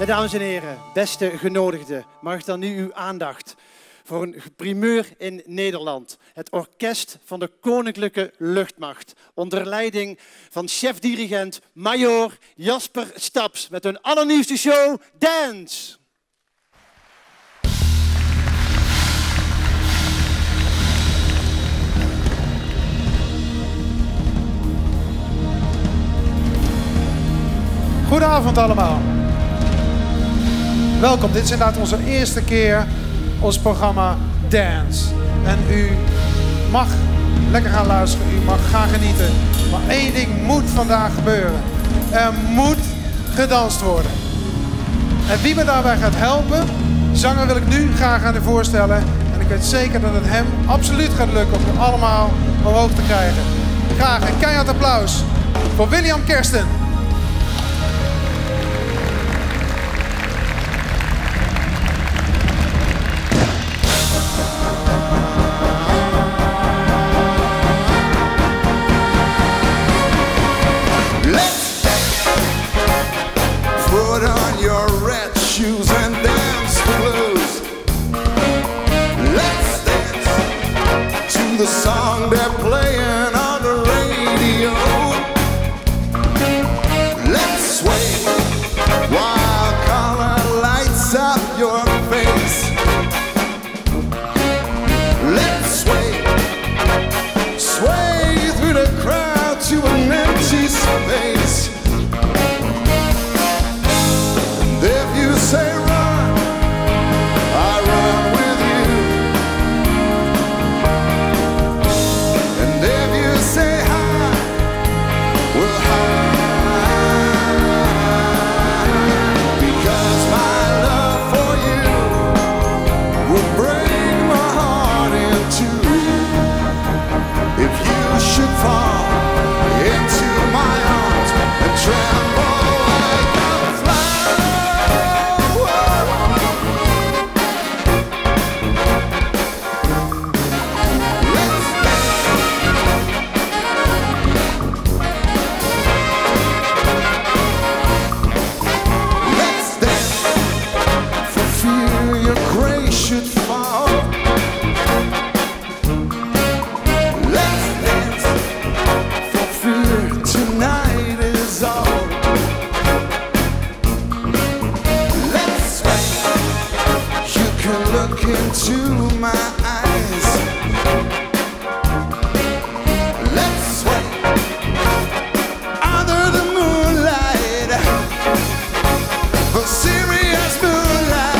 Mijn dames en heren, beste genodigden, mag ik dan nu uw aandacht voor een primeur in Nederland. Het orkest van de Koninklijke Luchtmacht, onder leiding van chef-dirigent Major Jasper Staps, met hun allernieuwste show Dance. Goedenavond allemaal. Welkom, dit is inderdaad onze eerste keer ons programma Dance. En u mag lekker gaan luisteren, u mag gaan genieten. Maar één ding moet vandaag gebeuren. Er moet gedanst worden. En wie me daarbij gaat helpen, zanger wil ik nu graag aan u voorstellen. En ik weet zeker dat het hem absoluut gaat lukken om u allemaal omhoog te krijgen. Graag een keihard applaus voor William Kersten. Shoes and dance the blues. Let's dance to the song they're playing on the radio. Let's sway while color lights up your face. Let's sway, sway through the crowd to an empty space. Say run, I run with you. And if you say hi, we'll hide. Because my love for you would break my heart in two. If you should fall into my arms and tremble like a fly. Into my eyes, let's sway under the moonlight, the serious moonlight.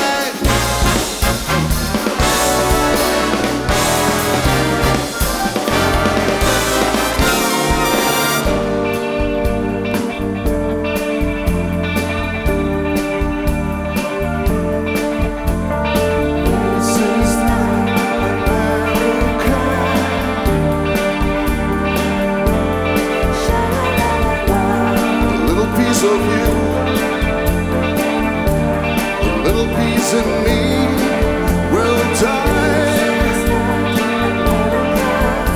Of you, a little piece in me will die.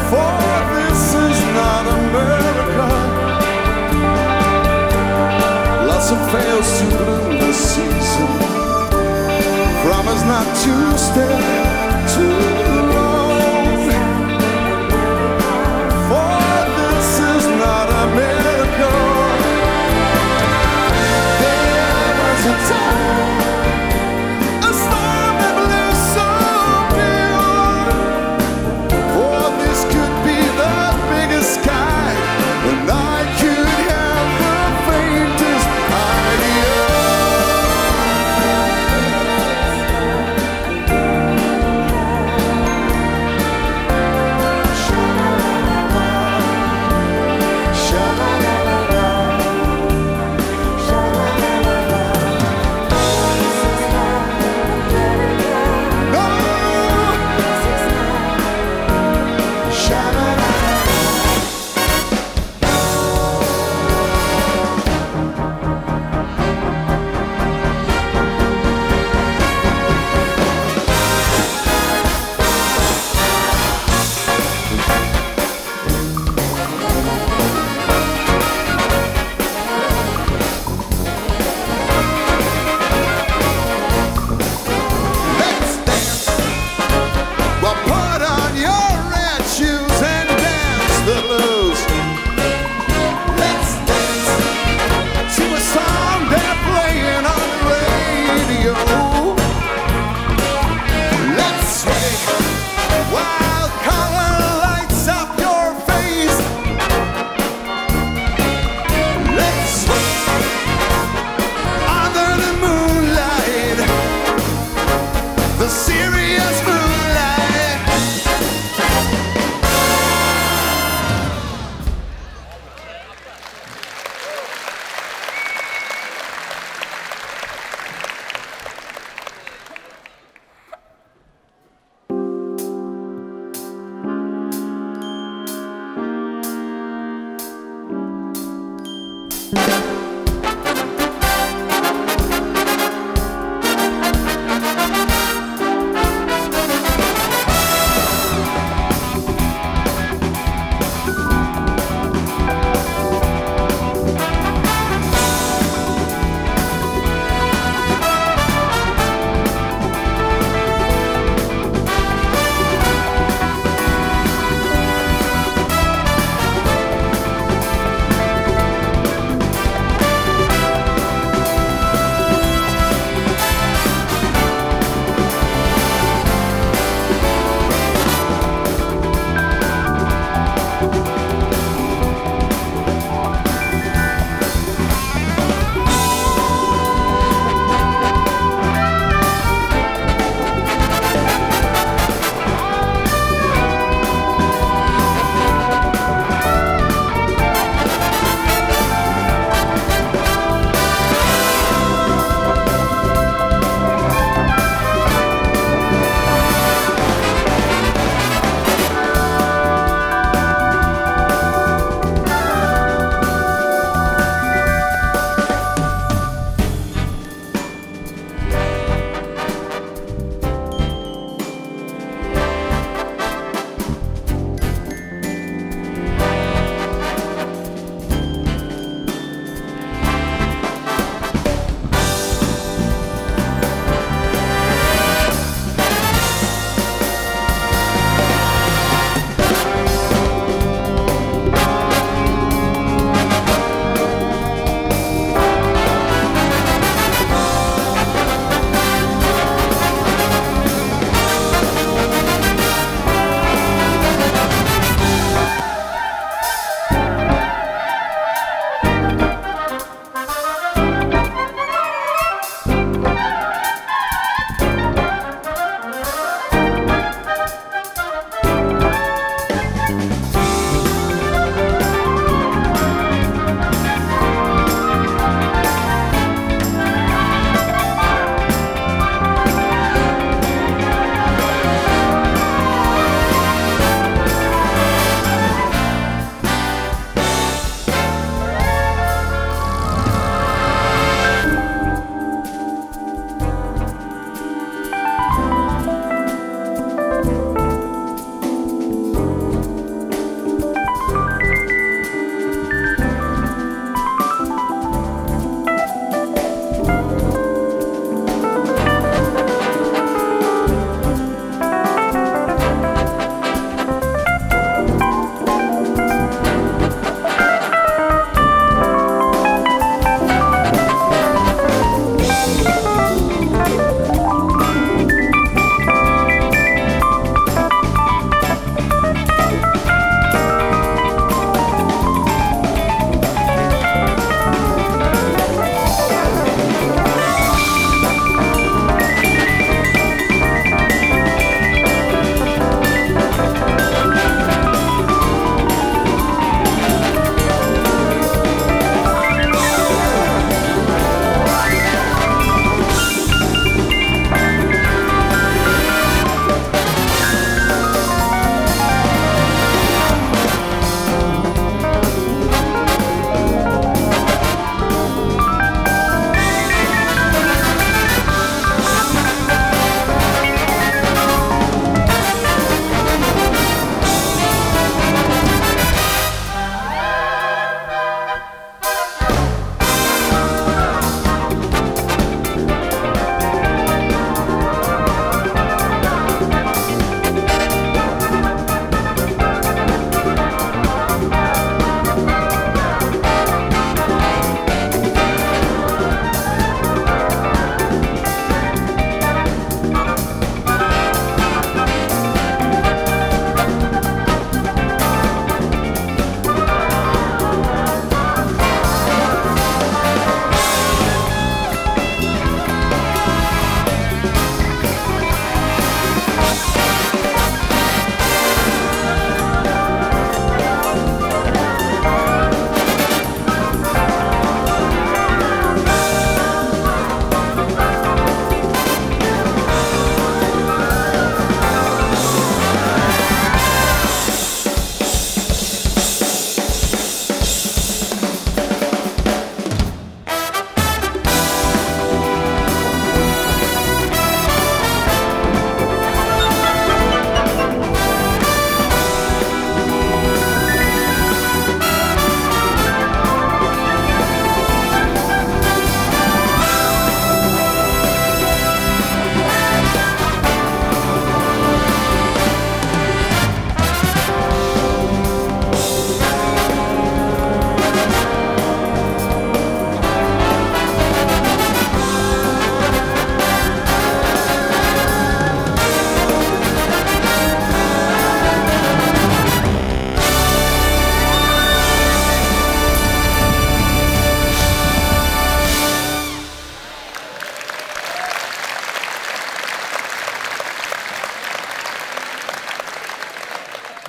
For this is not America. Blossom fails to bloom this season. Promise not to stay too long. For this is not America. A storm that blew so pure. For this could be the biggest sky, and I could have the faintest idea.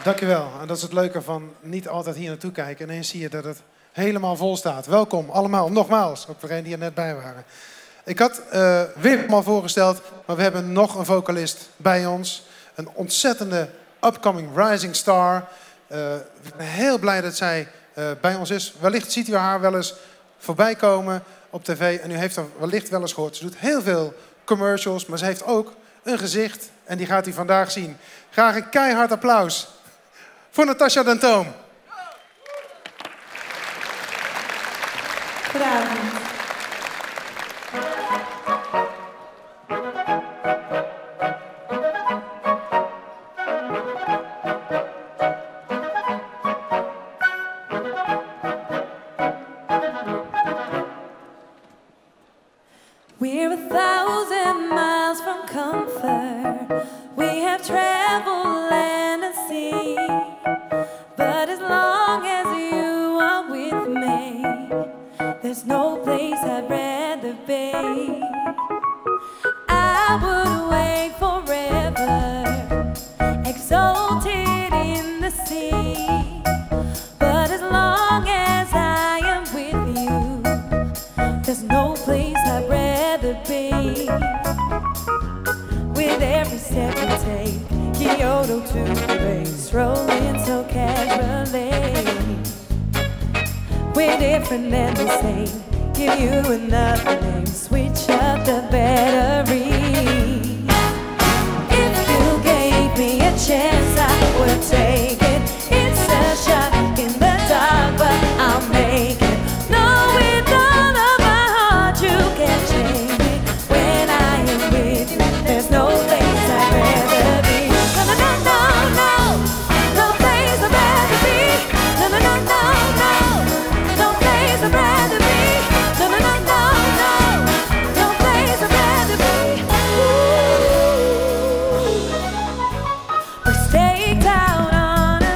Dankjewel. En dat is het leuke van niet altijd hier naartoe kijken. Ineens zie je dat het helemaal vol staat. Welkom allemaal, nogmaals, ook voor degenen die er net bij waren. Ik had Wim al voorgesteld, maar we hebben nog een vocalist bij ons. Een ontzettende upcoming rising star. Ik ben heel blij dat zij bij ons is. Wellicht ziet u haar wel eens voorbij komen op tv. En u heeft haar wellicht wel eens gehoord. Ze doet heel veel commercials, maar ze heeft ook een gezicht. En die gaat u vandaag zien. Graag een keihard applaus voor Natasja Dentoom. Goedenavond. We're 1,000 miles from comfort. We have traveled land and sea. But as long as you are with me, there's no place I'd rather be. I would wait forever, exalted in the sea. But as long as I am with you, there's no place I'd rather be. With every step we take, Kyoto to Paris, rolling so casually. We're different and the same. Give you another name, switch up the battery. If you gave me a chance, I would take it. It's a shot in the dark, but I'll make it. No, with all of my heart, you can't change me. When I am with you, there's no place I'd rather be. No, no, no, no, no, no place I'd rather be. No, no, no, no, no, no place I'd rather be. No, no, no, no, no, no place I'd rather be. Ooh. We're staked out on a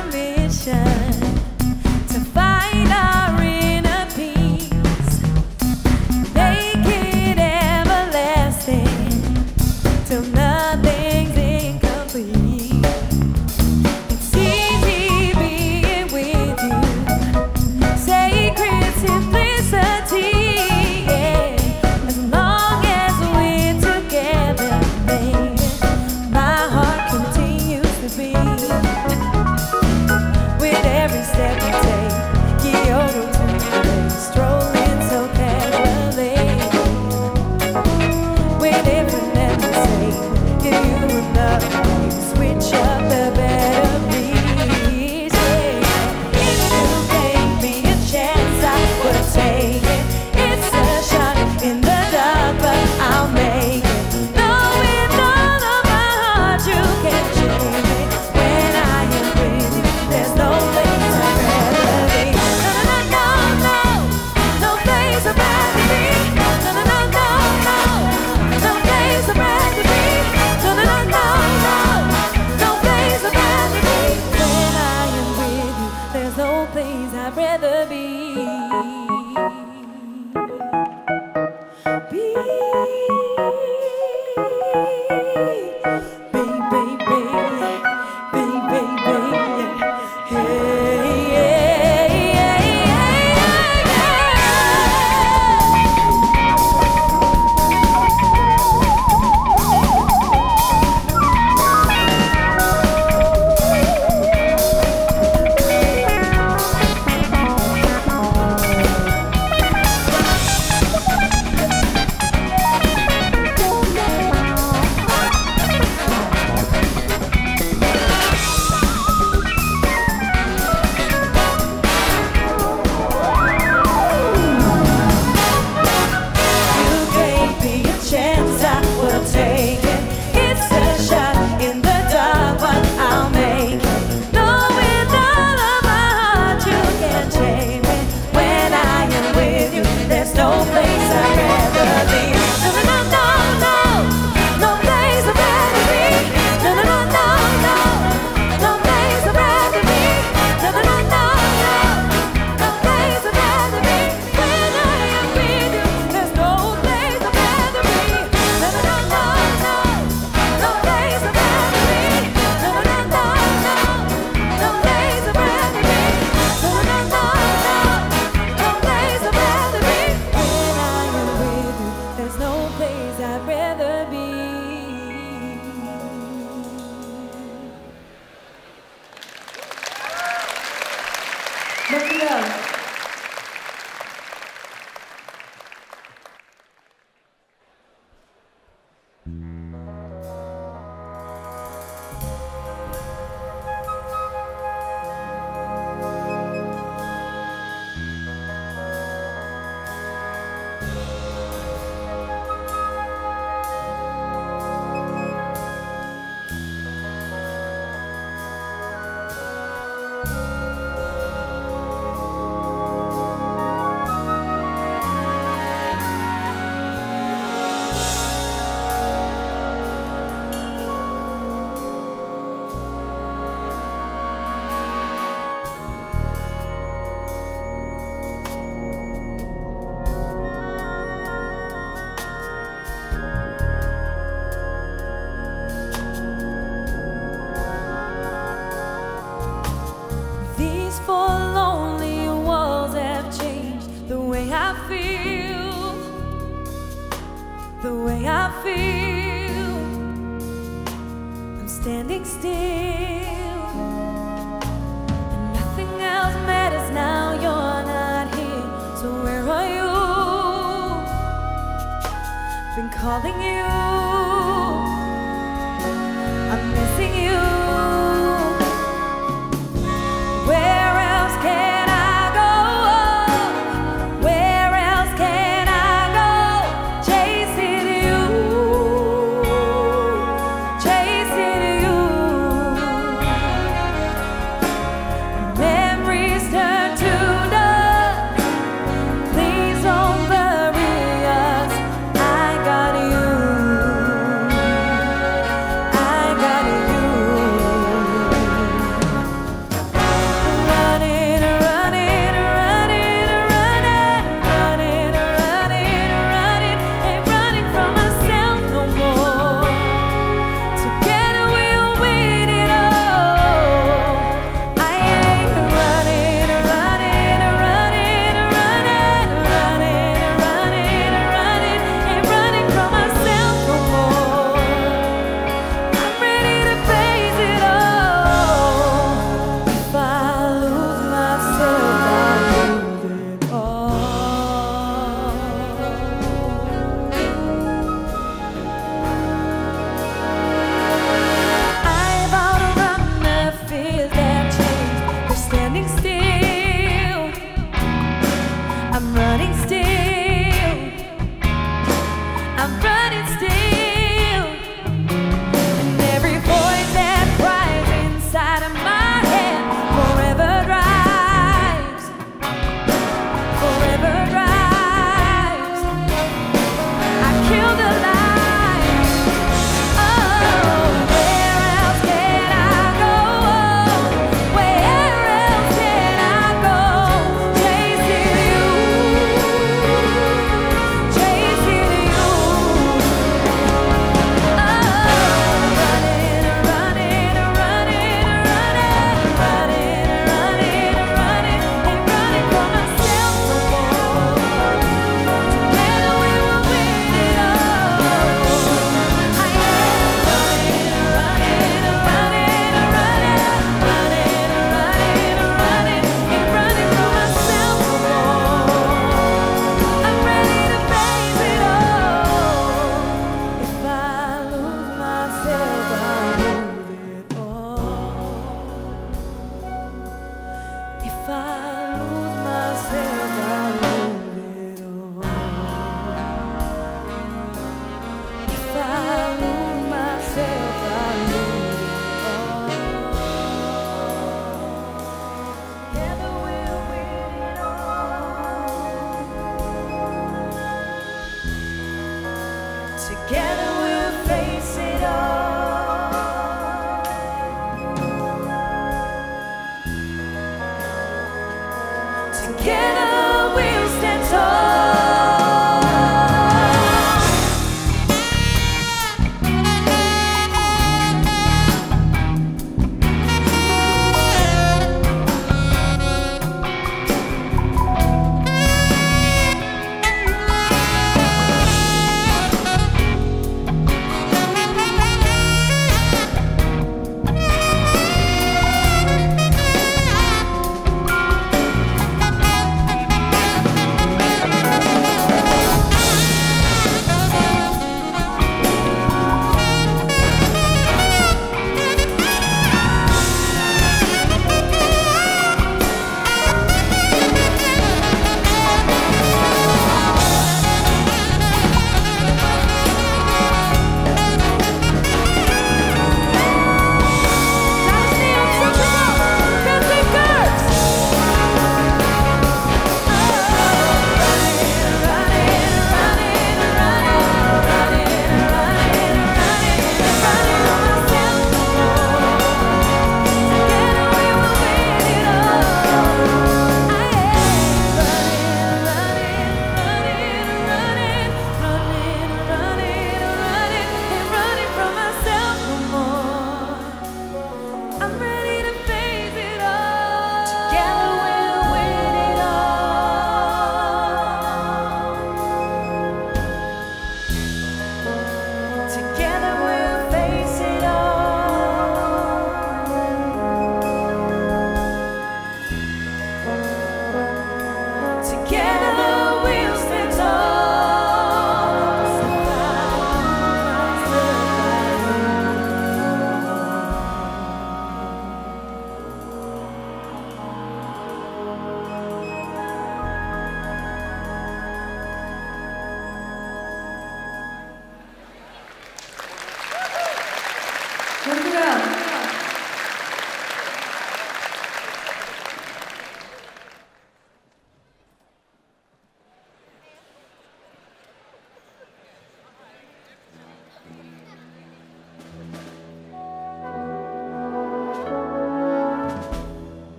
standing still. And nothing else matters now, you're not here. So where are you? Been calling you, I'm missing you. Where else can I go? Where else can I go? Chasing you, chasing you. Memories turn to dust. Please don't bury us. I got you. I got you. Running, running, running, running, running, running, running, ain't running from myself no more. Together we'll win it all. I ain't running, running, running, running, running, running, running, ain't running from myself no more. I'm ready to face it all. If I lose myself, I lose it all. I've outrun the fears that change. They're standing still. I'm running still. I'm running still. And every voice that cries inside of my head forever drives, forever drives. I kill the light. Oh, where else can I go? Where else can I go? Chasing you,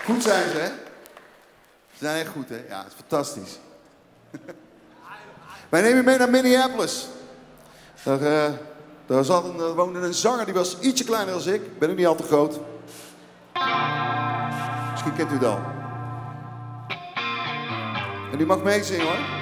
Goed zijn ze, hè? Ze zijn echt goed, hè? Ja, het is fantastisch. Wij nemen je mee naar Minneapolis. Daar woonde een zanger, die was ietsje kleiner dan ik. Ben ook niet al te groot. Misschien kent u het al. En die mag meezingen, hoor.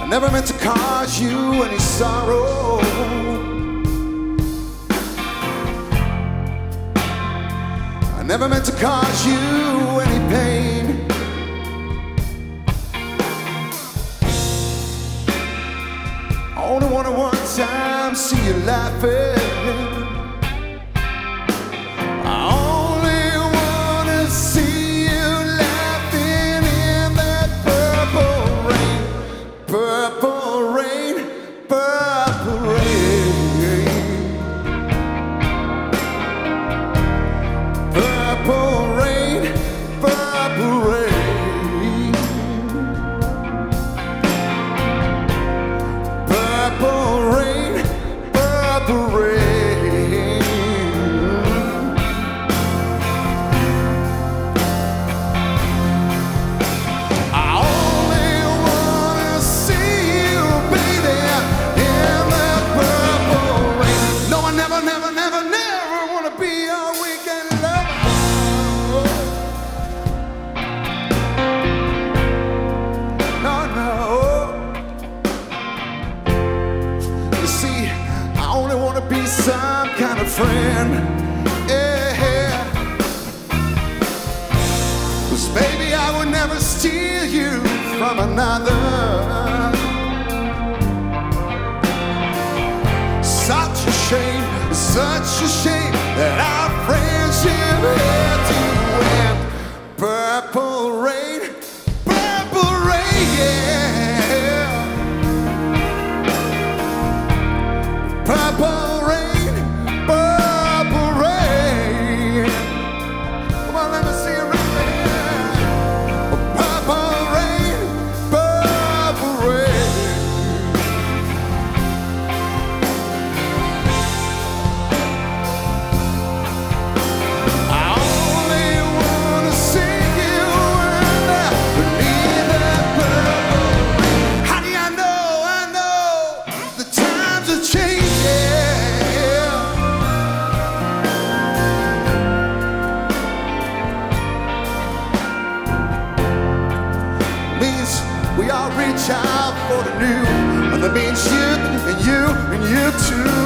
I never meant to cause you any sorrow. I never meant to cause you any pain. I only wanted one time see you laughing. I only wanna see you laughing in that purple rain. Purple rain, purple rain. Purple rain, purple rain. Purple rain, purple rain. I only wanna see you, baby, in that purple rain. No, I never, never, never, never wanna be your weekend lover. No, no. You see, I only wanna be some kind of friend. Yeah. 'Cause baby, I would never steal you from another. Such a shame that our friendship had to end. Purple rain, yeah. Purple rain, purple rain. Come on, let me see you right there. Purple rain, purple rain. I only wanna see you beneath that purple rain. Honey, I know the times are changing. Means we all reach out for the new, and that means you and you and you too.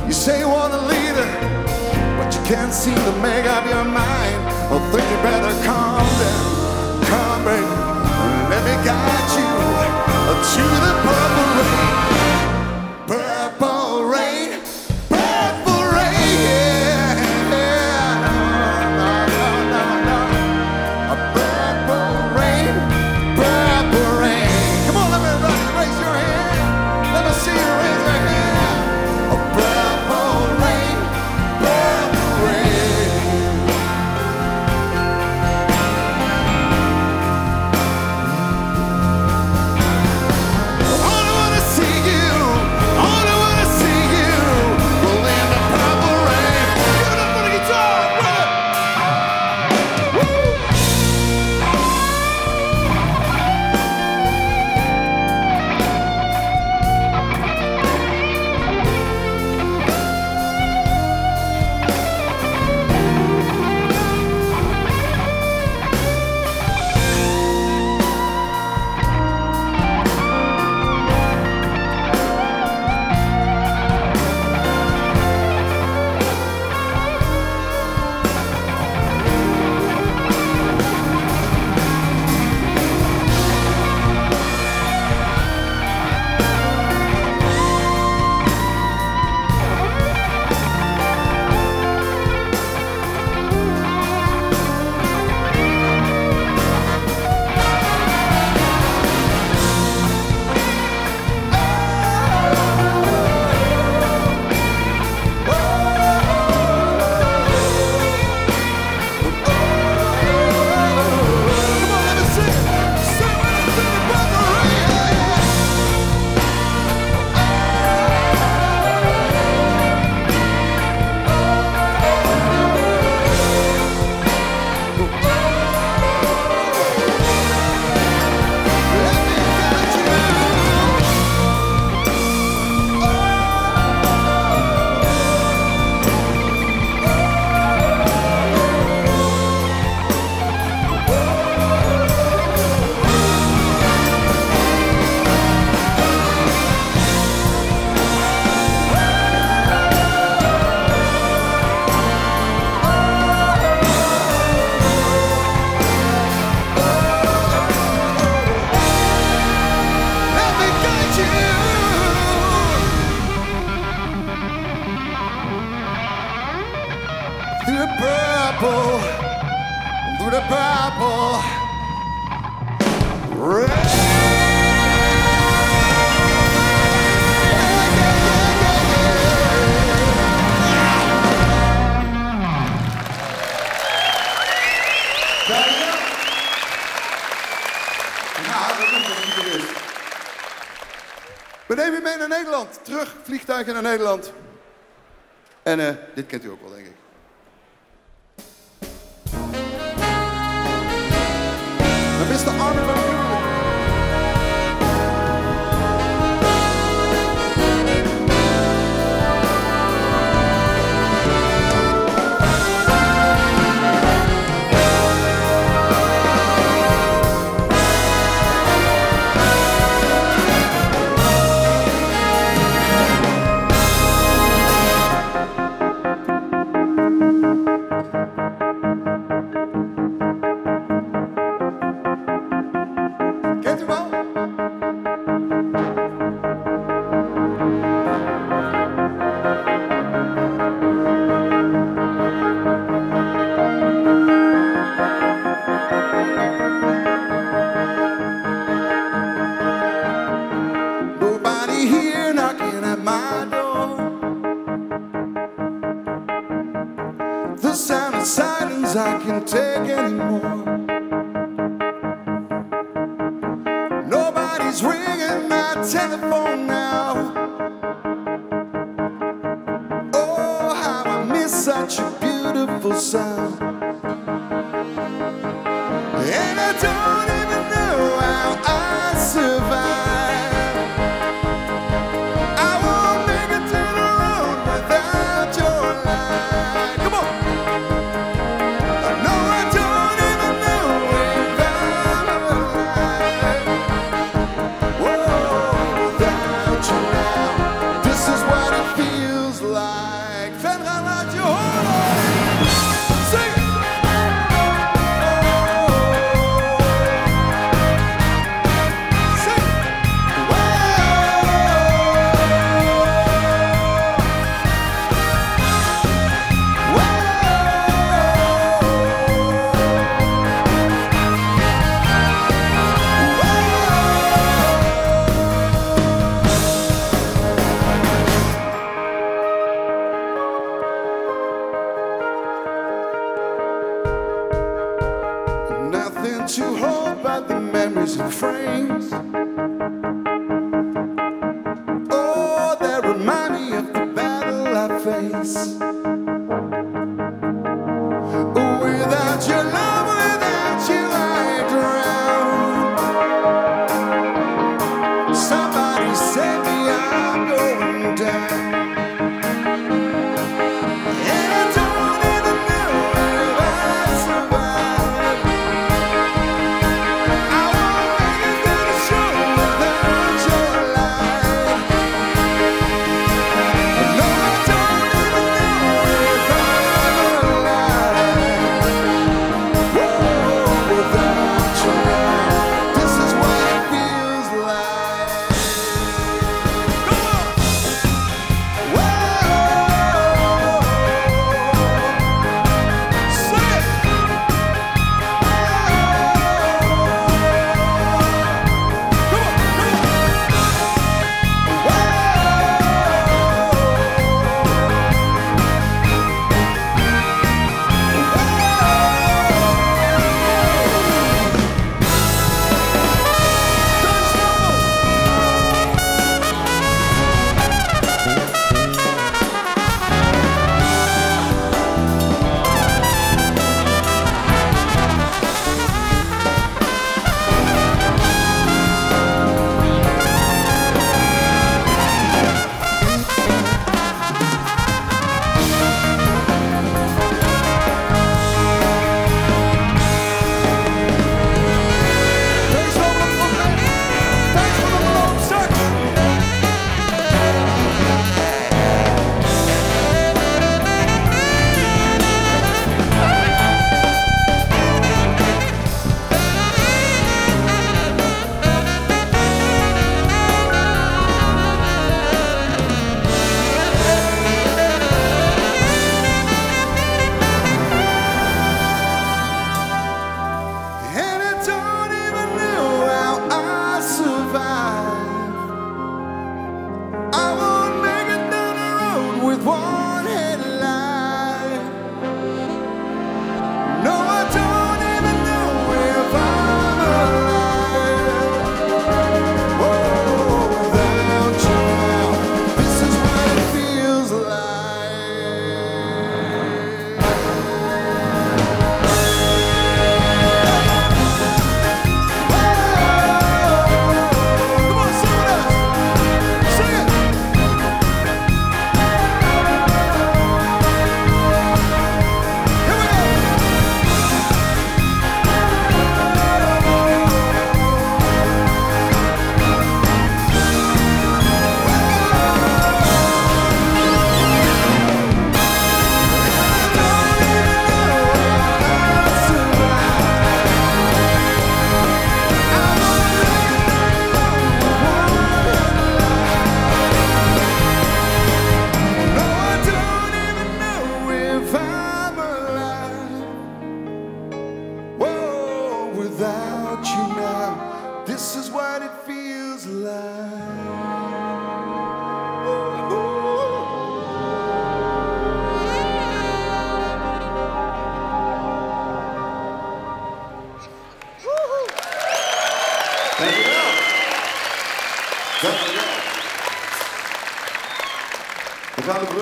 You say you want a leader, but you can't seem to make up your mind. I think you better calm down, calm down, and let me guide you to the purple rain. Purple rain, purple rain, yeah. No. A purple rain, purple rain. Come on, let me raise your hand. Let me see you raise your hand. A purple rain, purple rain. I through the purple, through the purple rain. We nemen je mee naar Nederland. Terug, vliegtuigen naar Nederland. En dit kent u ook wel, denk ik. Mr. Armin van Buuren. The sound of silence I can't take anymore. Nobody's ringing my telephone now. Oh, how I miss such a beautiful sound. And I don't even know how I survive. I won't make it to the road without your light. Come on. No, I don't even know if I'm alive. Whoa, without you now, this is what it feels like. Verder laat je horen. Sing. Nothing to hold but the memories and frames. Oh, they remind me of the battle I face. Without your love, without you I drown. Somebody save me, I'm going down. And I don't even know if I survive. I won't make it to the show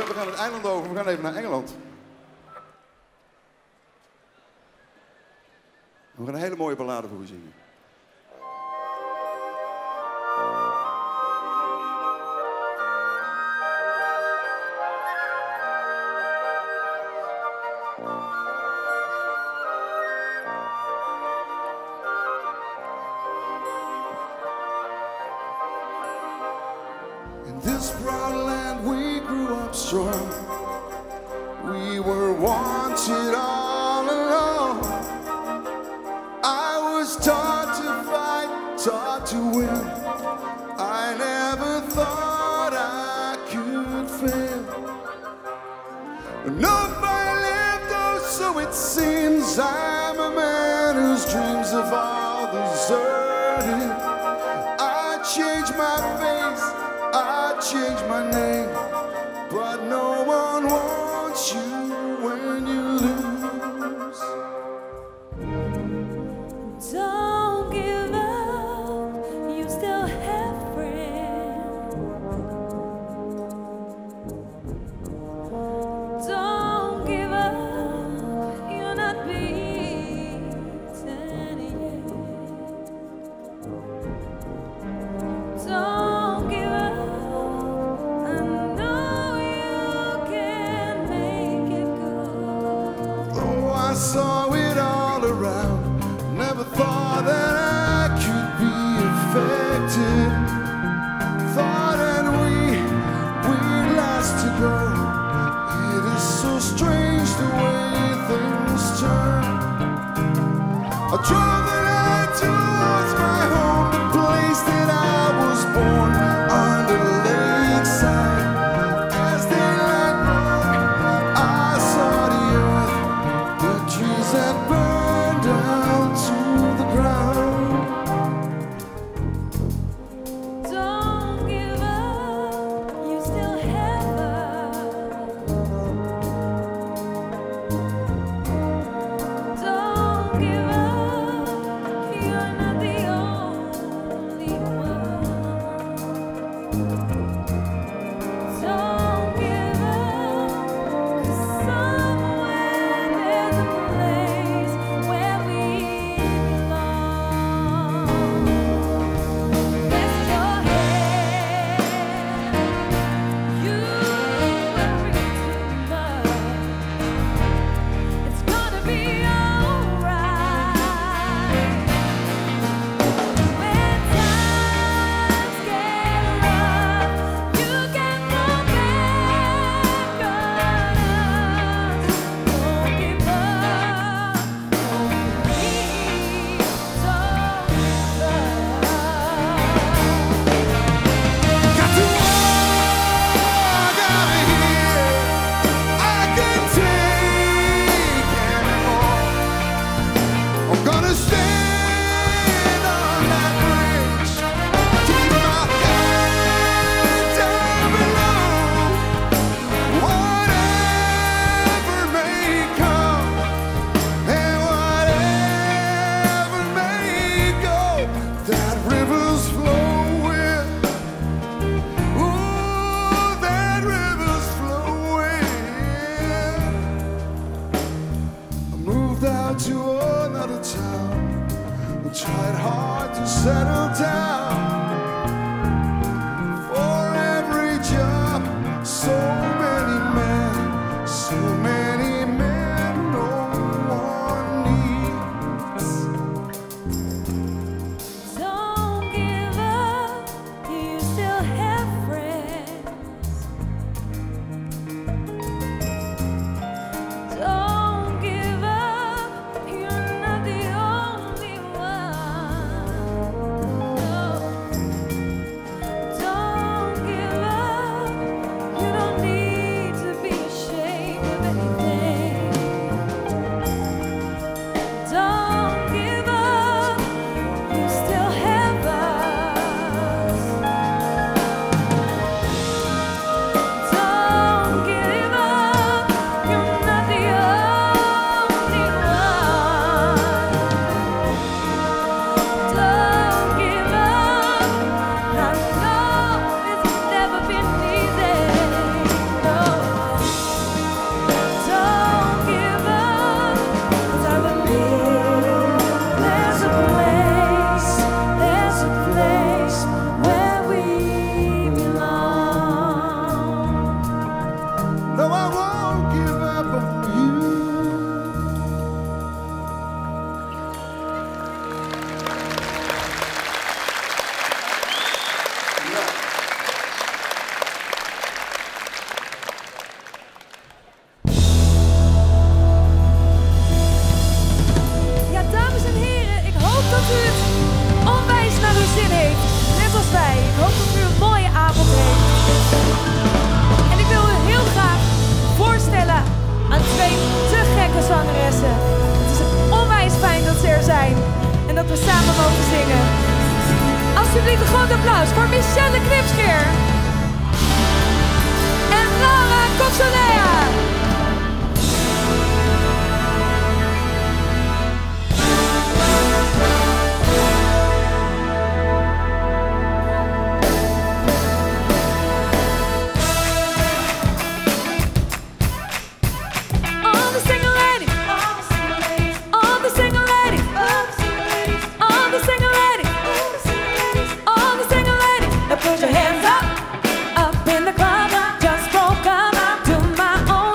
We gaan het eiland over, we gaan even naar Engeland. We gaan een hele mooie ballade voor u zingen. In this proud land we grew up strong. We were wanted all along. I was taught to fight, taught to win. I never thought I could fail. Enough I lived, oh so it seems. I'm a man whose dreams have all deserted. I changed my face, I changed my name, but no one wants you when you lose. Don't give up, you still have friends. Don't give up, you're not beaten yet. Don't give up, I know you can make it good. Though I saw it all around, never thought that I could be affected. Thought that we'd last to go. It is so strange the way things turn. I drove the night towards my home, the place that I was born, under the lakeside. As daylight broke, I saw the earth, the trees that burned down to the ground. Don't give up, you still have us. Don't give up, you're not the only one. Don't give up, 'cause somewhere there's a place where we belong. Rest your head, you worry too much. It's gonna be alright. When times get rough, you can come back on us. Don't give up on me, don't give up. Got to walk out of here. I can't take anymore. I'm gonna stand on that bridge, keep my head down below. Whatever may come and whatever may go, that river's flowing. Ooh, that river's flowing. I moved out to another town and tried hard to settle down. For every job, so many men, no one needs. Don't give up, you still have friends. Don't give up, you're not the only one. No. we samen mogen zingen. Alsjeblieft een groot applaus voor Michelle Knipscheer en Laura Kopsolea. Put your hands up in the club. Just woke up to my own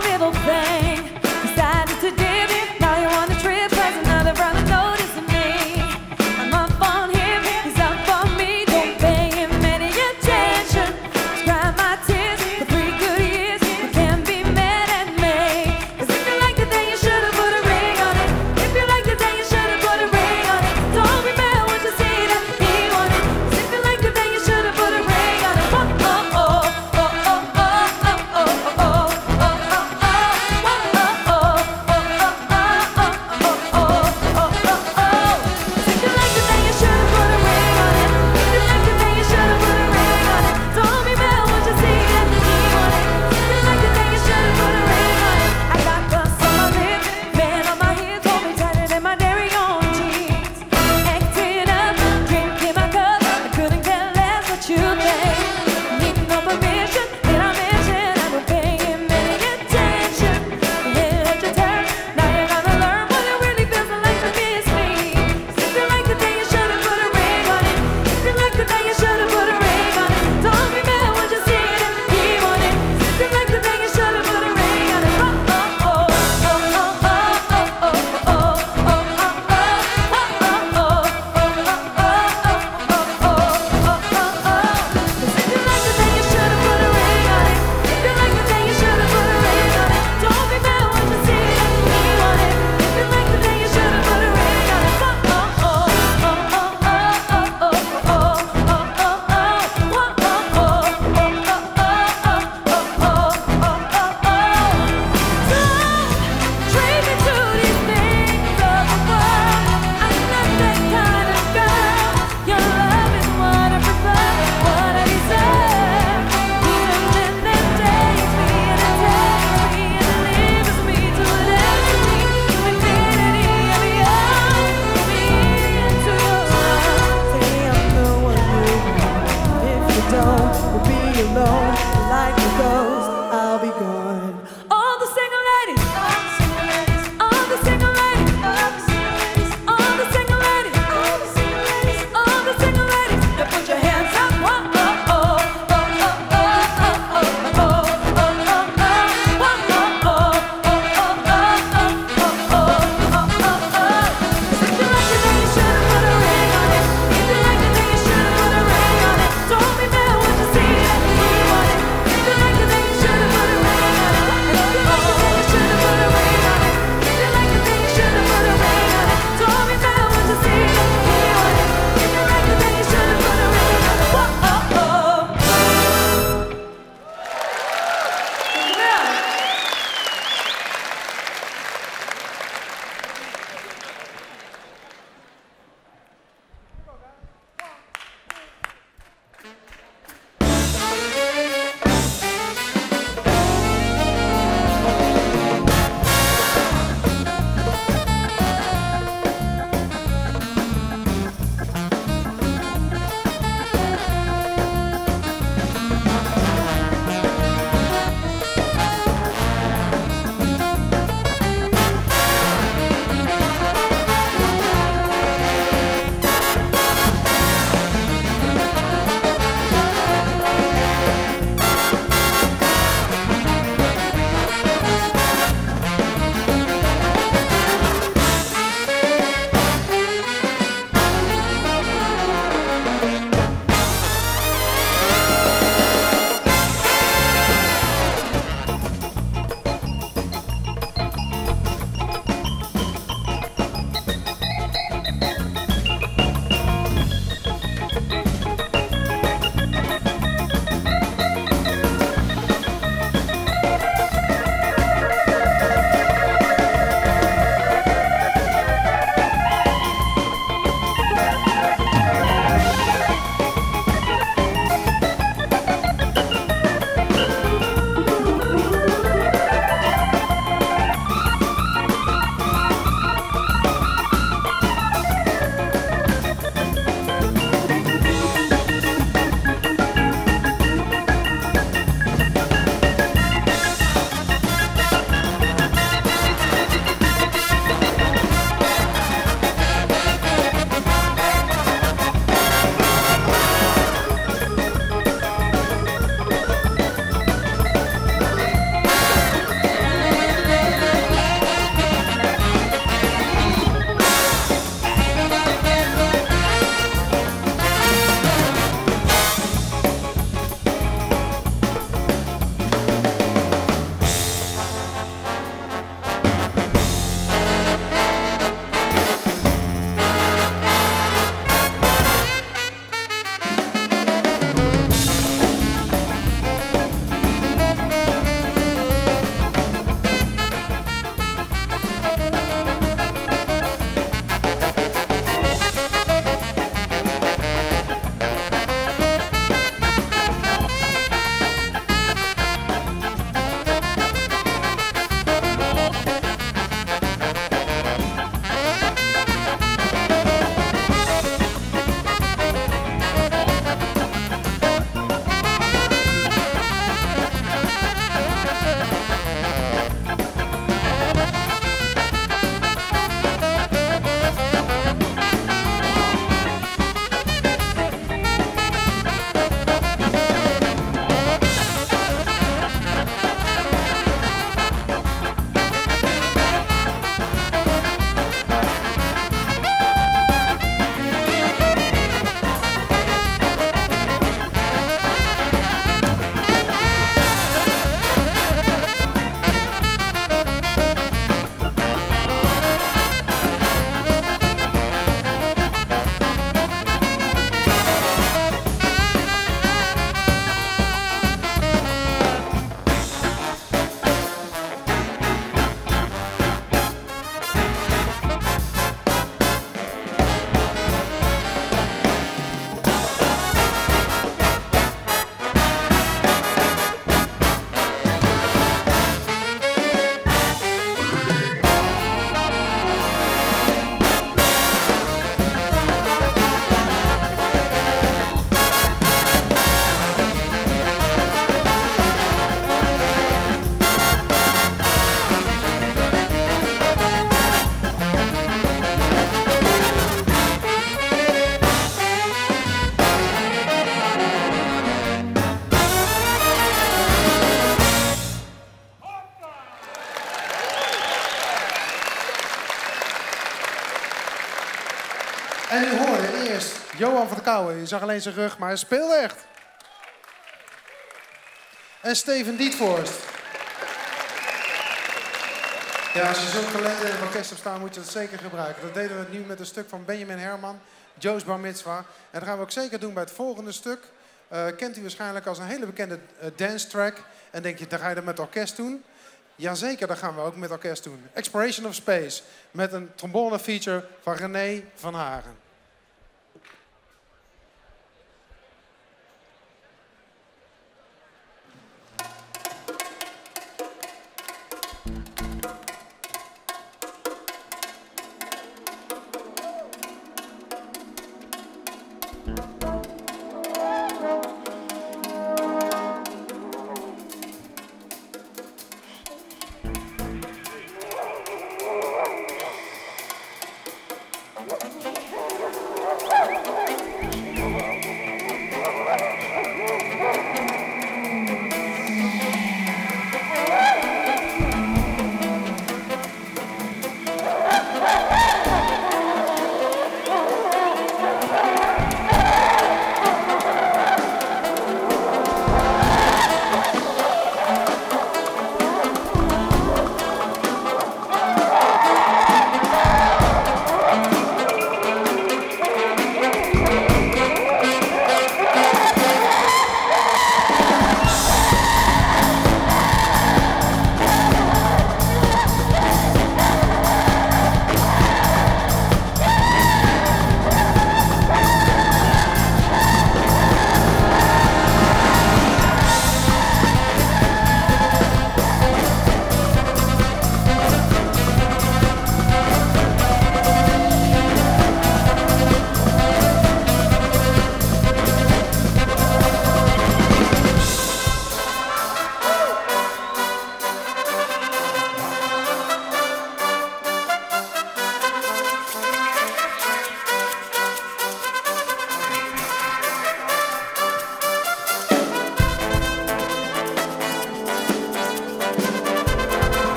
En u hoorde eerst Johan van der Kouwen. Je zag alleen zijn rug, maar hij speelde echt. En Steven Dietvorst. Ja, als je zo'n talent in het orkest hebt staan, moet je dat zeker gebruiken. Dat deden we nu met een stuk van Benjamin Herman, Joe's Bar Mitzvah. En dat gaan we ook zeker doen bij het volgende stuk. Kent u waarschijnlijk als een hele bekende dance track. En denk je, dan ga je dat met orkest doen? Jazeker, dat gaan we ook met orkest doen. Exploration of Space, met een trombone feature van René van Hagen.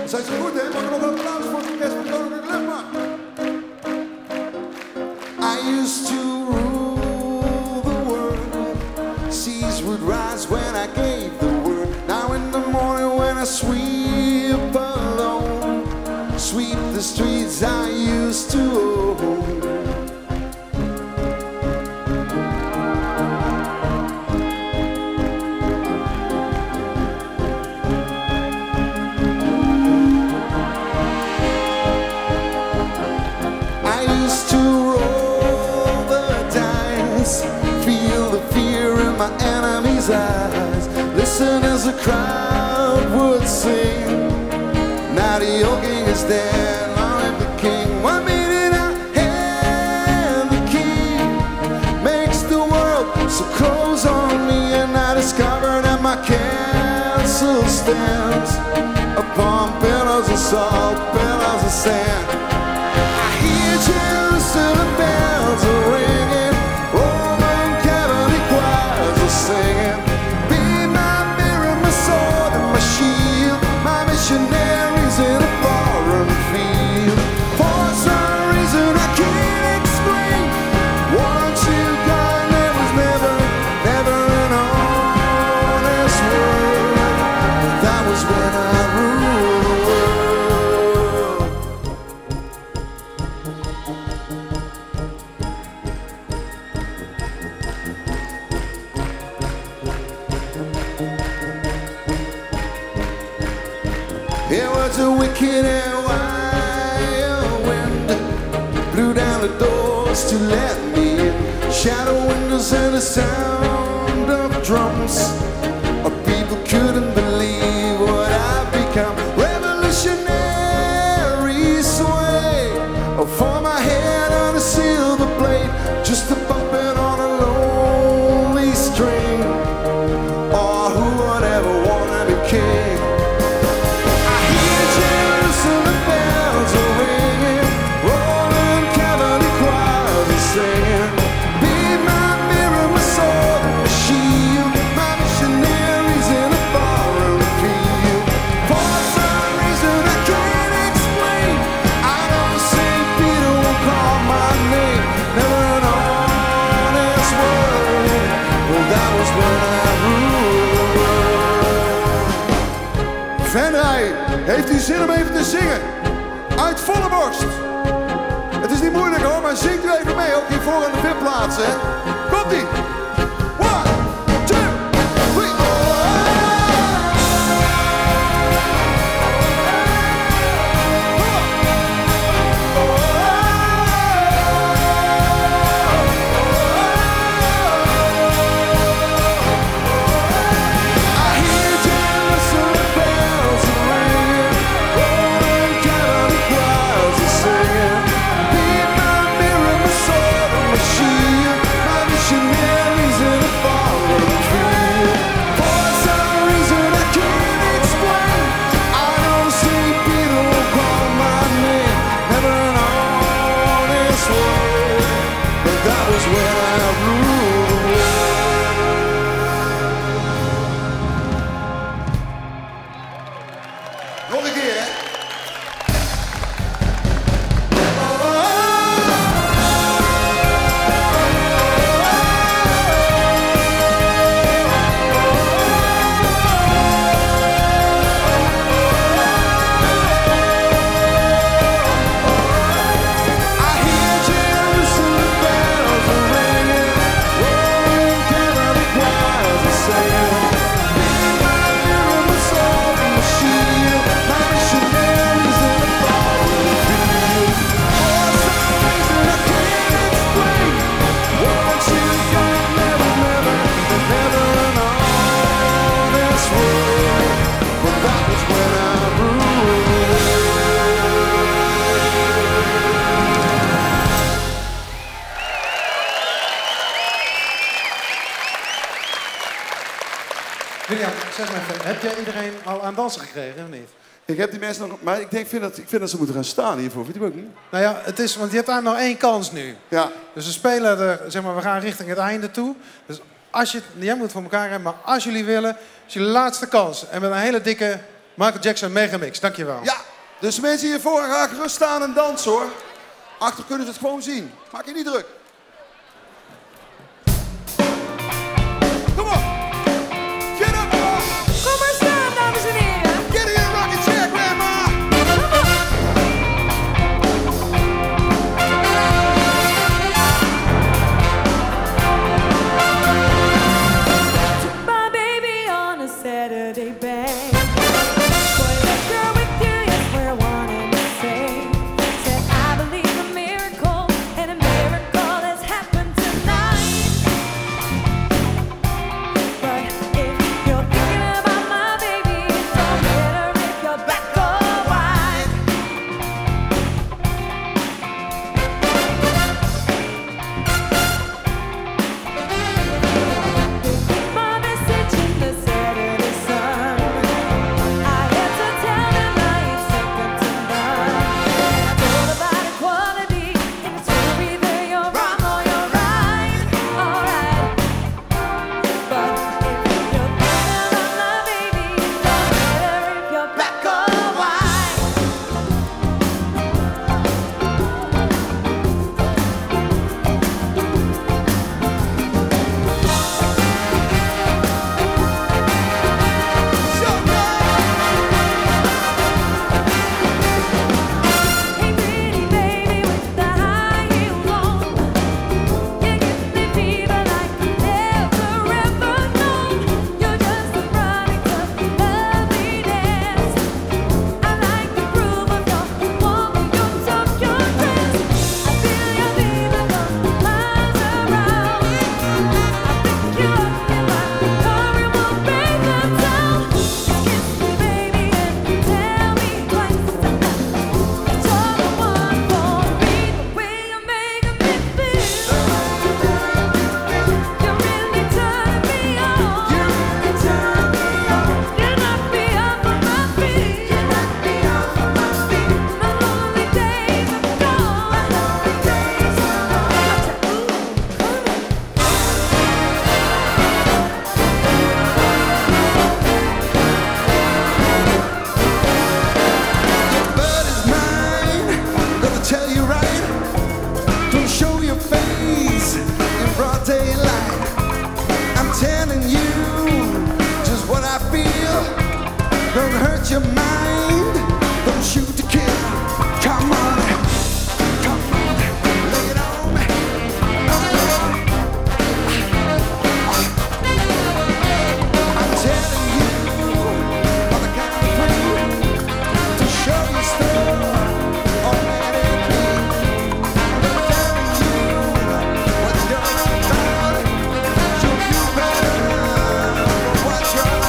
Zijn ze goed, hè? Mag ik nog een applaus voor het orkest van Koninklijke Luchtmacht? I used to rule the world. Seas would rise when I gave the word. Now in the morning when I sweep alone, sweep the streets I used to own. My enemy's eyes, listen as the crowd would sing. Now the old king is dead, long live the king. 1 minute I hand the key, makes the world so close on me, and I discover that my castle stands upon pillars of salt, pillars of sand. I hear Jerusalem bells are ringing, Roman Catholic choirs are singing. Be my mirror, my sword, and my shield. It was a wicked and wild wind, blew down the doors to let me in. Shadow windows and the sound of drums. People couldn't believe what I've become. Revolutionary sway for my head on a silver plate, just a puppet on a lonely string. Oh, who would ever wanna be king? I hear Jerusalem bells are ringing, rolling Catholic choirs are singing. Be my mirror, my sword, my shield, my missionaries in a foreign field. For some reason I can't explain, I know St. Peter won't call my name. Never an honest word, well that was when I ruled. Venray, heeft u zin om even te zingen? Uit volle borst. Het is niet moeilijk hoor, maar zingt u even mee, ook hiervoor aan de VIP-plaatsen. Komt-ie! 1, 2, 3, nog een keer, hè? William, zeg maar even, heb jij iedereen al aan dansen gekregen of niet? Ik heb die mensen nog, maar ik vind dat ze moeten gaan staan hiervoor. Vind je ook niet? Nou ja, het is, want je hebt daar nog 1 kans nu. Ja. Dus we spelen er, zeg maar, we gaan richting het einde toe. Dus als je, jij moet het voor elkaar hebben, maar als jullie willen, is jullie laatste kans. En met een hele dikke Michael Jackson megamix. Dankjewel. Ja, dus mensen hiervoor gaan gerust staan en dansen hoor. Achter kunnen ze het gewoon zien. Maak je niet druk. Kom op. Get up, boy. Kom maar staan, dames en heren. Get in a rocking chair, grandma. Took my baby on a Saturday bang. Boy, that girl with you is where I wanted to say. Said I believe a miracle, and a miracle your mind. Don't shoot to kill. Come on, lay it on me. I'm telling you on the count of three to show you stuff or let it be. I'm telling you what's going on. Show you better what you're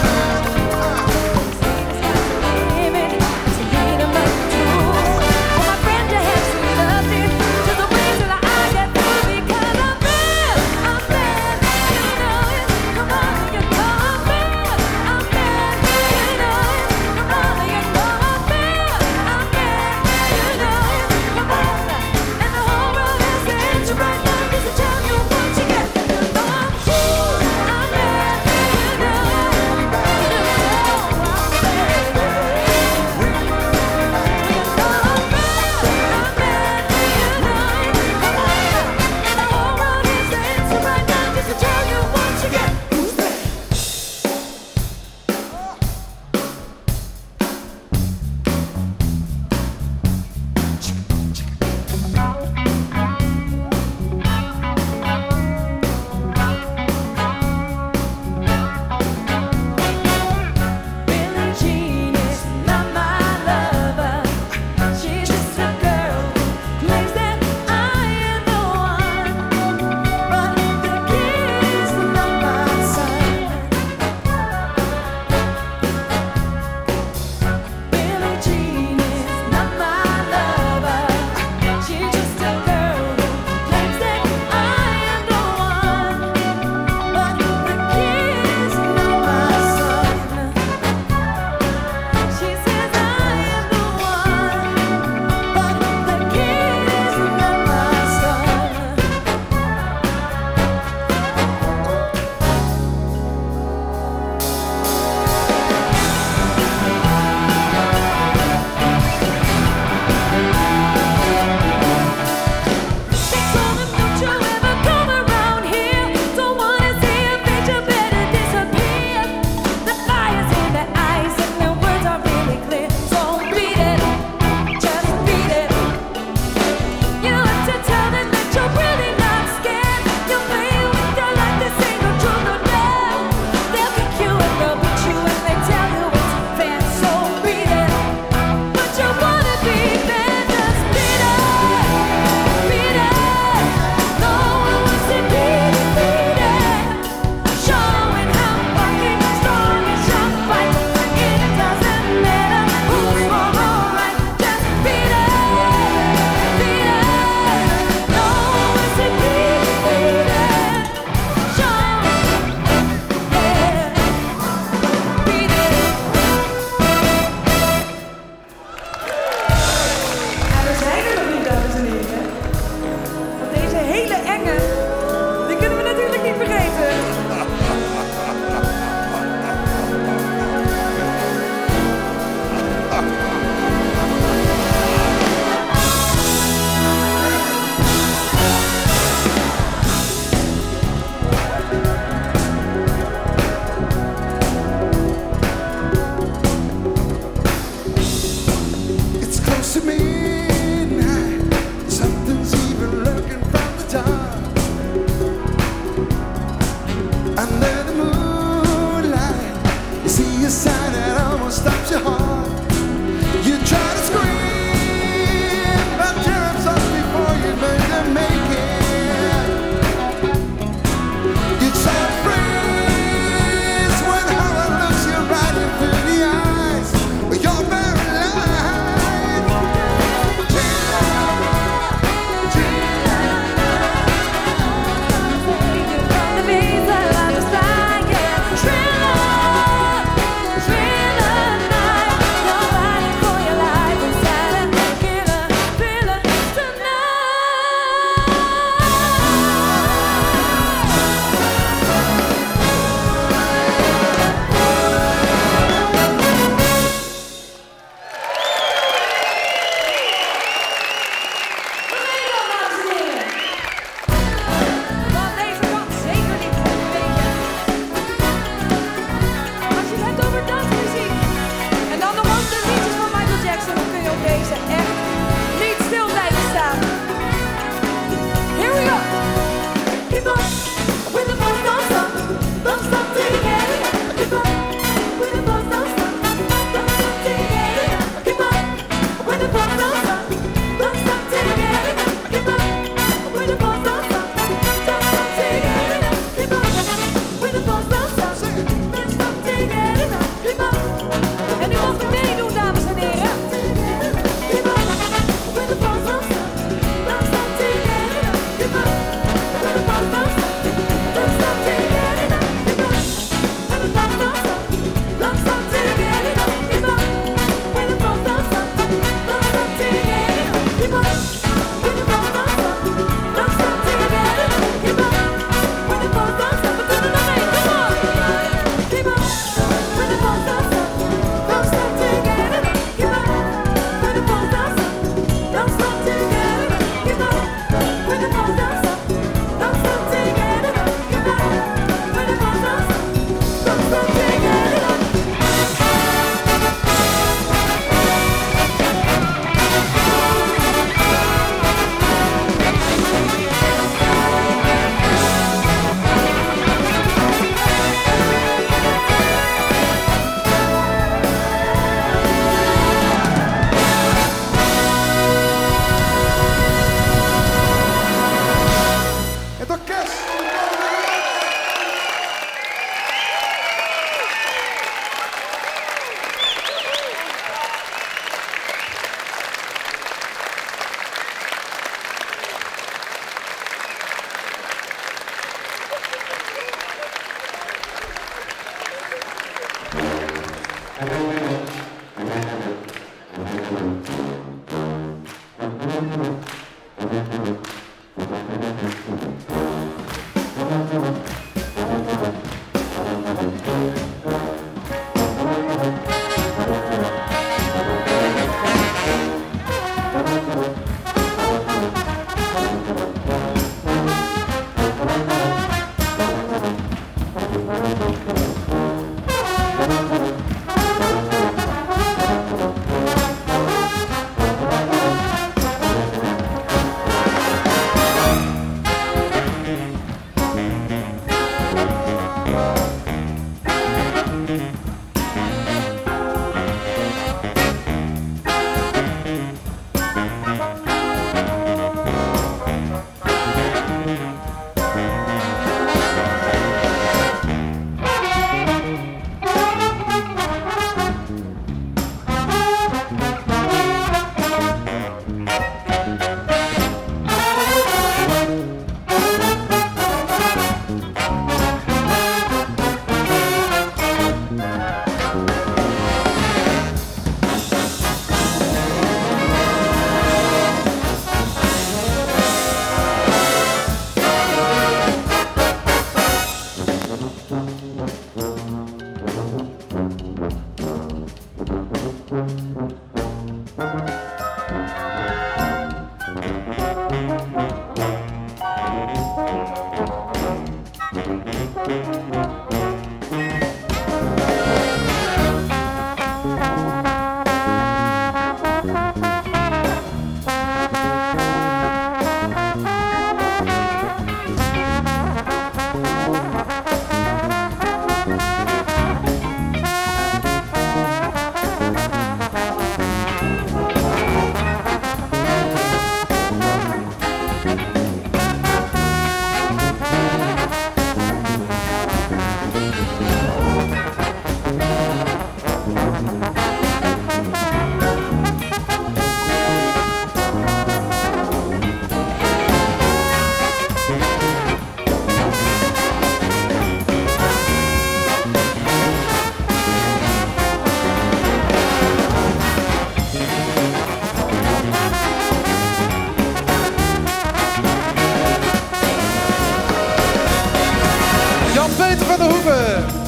Jan-Peter van der Hoeven.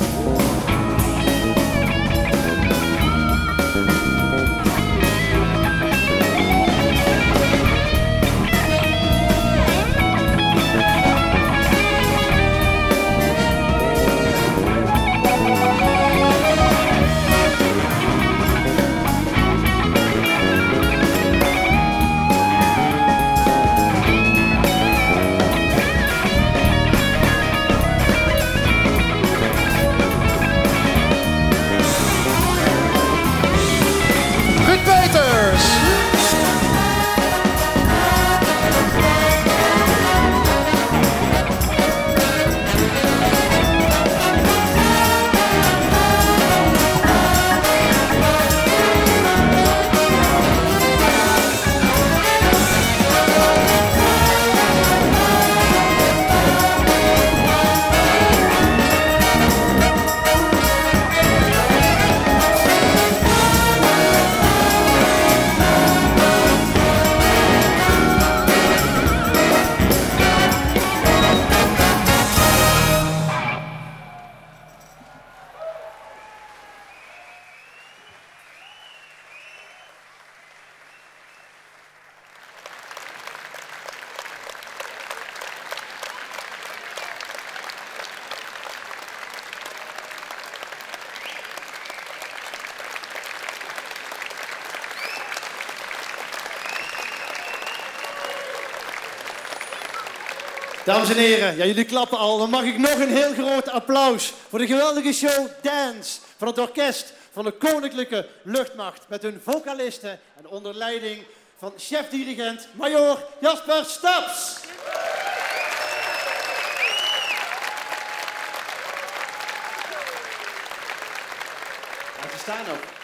Dames en heren, ja, jullie klappen al. Dan mag ik nog een heel groot applaus voor de geweldige show Dance van het orkest van de Koninklijke Luchtmacht. Met hun vocalisten en onder leiding van chef-dirigent Major Jasper Staps. En ze staan ook.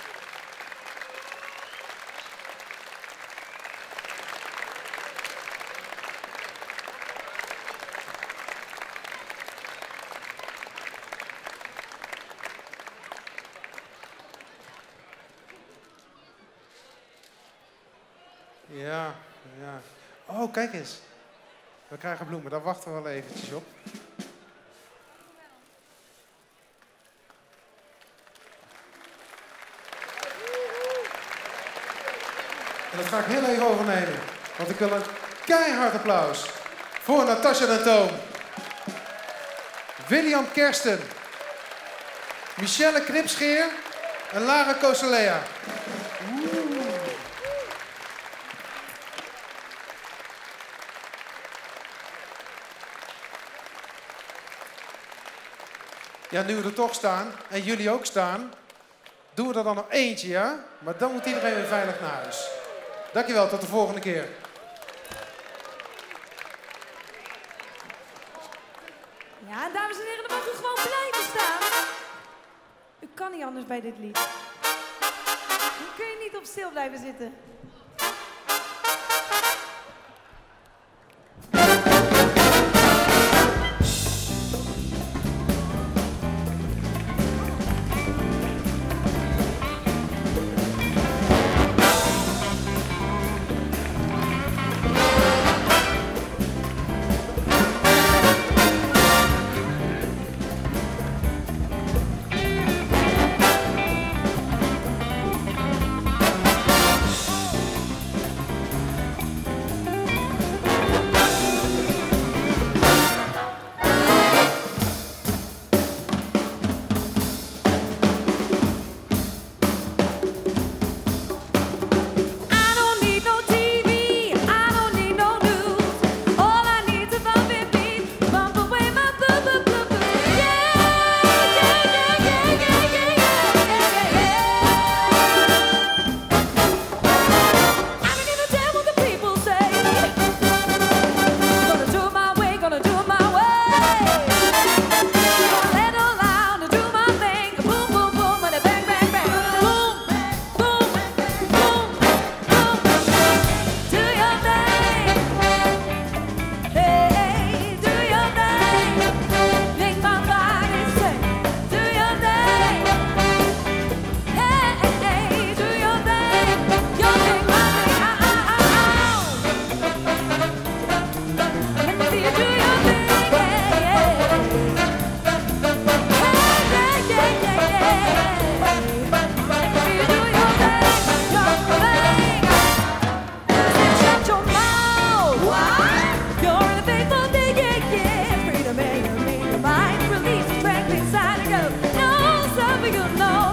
Ja, ja. Oh, kijk eens. We krijgen bloemen, daar wachten we wel eventjes op. En dat ga ik heel even overnemen. Want ik wil een keihard applaus voor Natasja den Toom, William Kersten, Michelle Knipscheer en Lara Koselea. Ja, nu we er toch staan en jullie ook staan, doen we er dan nog eentje, ja? Maar dan moet iedereen weer veilig naar huis. Dankjewel, tot de volgende keer. Ja, dames en heren, dan mag u gewoon blijven staan. U kan niet anders bij dit lied. Dan kun je niet op stil blijven zitten. Freedom in your mind, release strength inside and go. No, something you know.